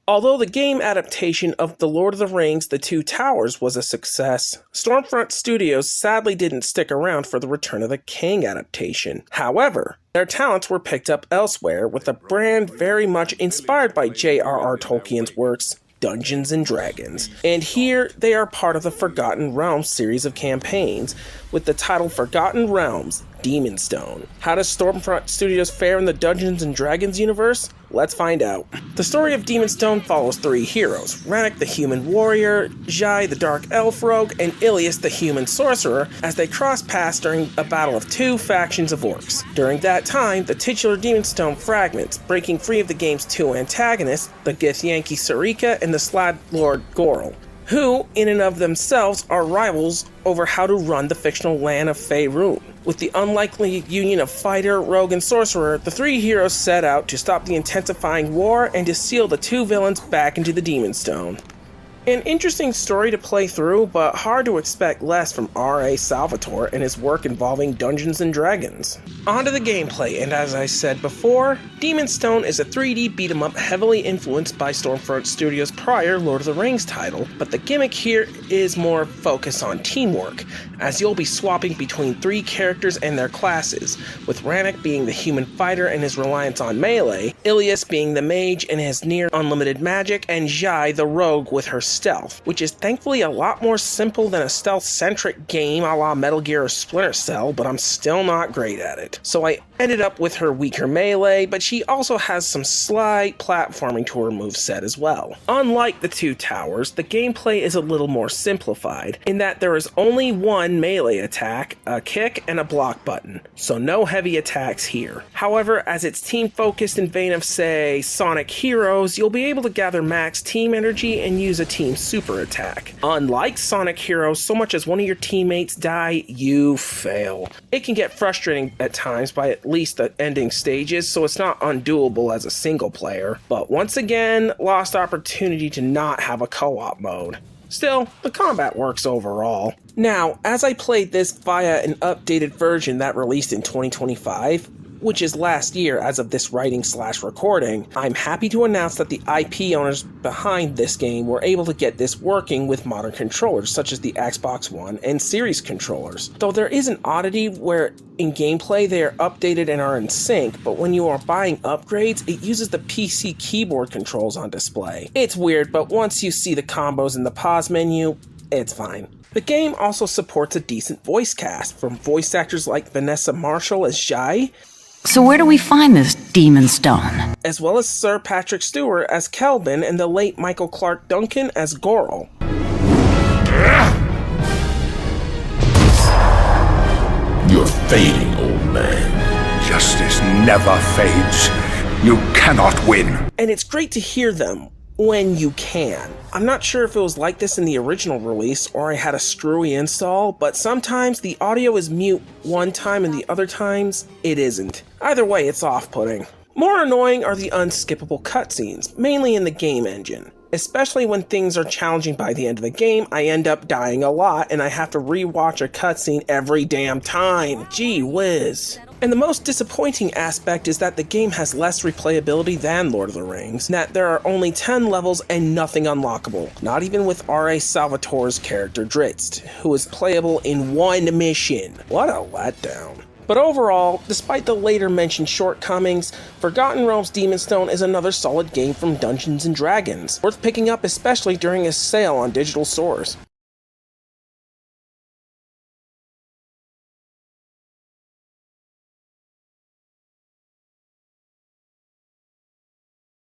Although the game adaptation of The Lord of the Rings: The Two Towers was a success, Stormfront Studios sadly didn't stick around for the Return of the King adaptation. However, their talents were picked up elsewhere with a brand very much inspired by J.R.R. Tolkien's works, Dungeons & Dragons. And here they are part of the Forgotten Realms series of campaigns, with the title Forgotten Realms: Demon Stone. How does Stormfront Studios fare in the Dungeons & Dragons universe? Let's find out. The story of Demon Stone follows three heroes: Rannick the human warrior, Jai the dark elf rogue, and Ilias the human sorcerer, as they cross paths during a battle of two factions of orcs. During that time, the titular Demon Stone fragments, breaking free of the game's two antagonists, the Githyanki Sarika and the Slad Lord Gorl, who, in and of themselves, are rivals over how to run the fictional land of Faerun. With the unlikely union of fighter, rogue, and sorcerer, the three heroes set out to stop the intensifying war and to seal the two villains back into the Demon Stone. An interesting story to play through, but hard to expect less from R.A. Salvatore and his work involving Dungeons & Dragons. On to the gameplay, and as I said before, Demon Stone is a 3D beat-em-up heavily influenced by Stormfront Studios' prior Lord of the Rings title, but the gimmick here is more focused on teamwork, as you'll be swapping between three characters and their classes, with Rannick being the human fighter and his reliance on melee, Ilias being the mage and his near unlimited magic, and Jai the rogue with her stealth, which is thankfully a lot more simple than a stealth-centric game a la Metal Gear or Splinter Cell, but I'm still not great at it. So I ended up with her weaker melee, but she also has some slight platforming to her moveset as well. Unlike the Two Towers, the gameplay is a little more simplified, in that there is only one melee attack, a kick, and a block button, so no heavy attacks here. However, as it's team-focused in vein of, say, Sonic Heroes, you'll be able to gather max team energy and use a team super attack. Unlike Sonic Heroes, so much as one of your teammates die, you fail. It can get frustrating at times by at least the ending stages, so it's not undoable as a single player, but once again, lost opportunity to not have a co-op mode. Still, the combat works overall. Now, as I played this via an updated version that released in 2025, which is last year as of this writing/recording, I'm happy to announce that the IP owners behind this game were able to get this working with modern controllers such as the Xbox One and Series controllers. Though there is an oddity where in gameplay they are updated and are in sync, but when you are buying upgrades, it uses the PC keyboard controls on display. It's weird, but once you see the combos in the pause menu, it's fine. The game also supports a decent voice cast, from voice actors like Vanessa Marshall as Jai, so where do we find this Demon Stone? as well as Sir Patrick Stewart as Kelvin and the late Michael Clark Duncan as Gorl. You're fading, old man. Justice never fades. You cannot win. And it's great to hear them when you can. I'm not sure if it was like this in the original release or I had a screwy install, but sometimes the audio is mute one time and the other times it isn't. Either way, it's off-putting. More annoying are the unskippable cutscenes, mainly in the game engine. Especially when things are challenging by the end of the game, I end up dying a lot and I have to rewatch a cutscene every damn time. Gee whiz. And the most disappointing aspect is that the game has less replayability than Lord of the Rings, and that there are only 10 levels and nothing unlockable, not even with R.A. Salvatore's character Drizzt, who is playable in one mission. What a letdown. But overall, despite the later mentioned shortcomings, Forgotten Realms Demon Stone is another solid game from Dungeons & Dragons, worth picking up especially during a sale on digital stores.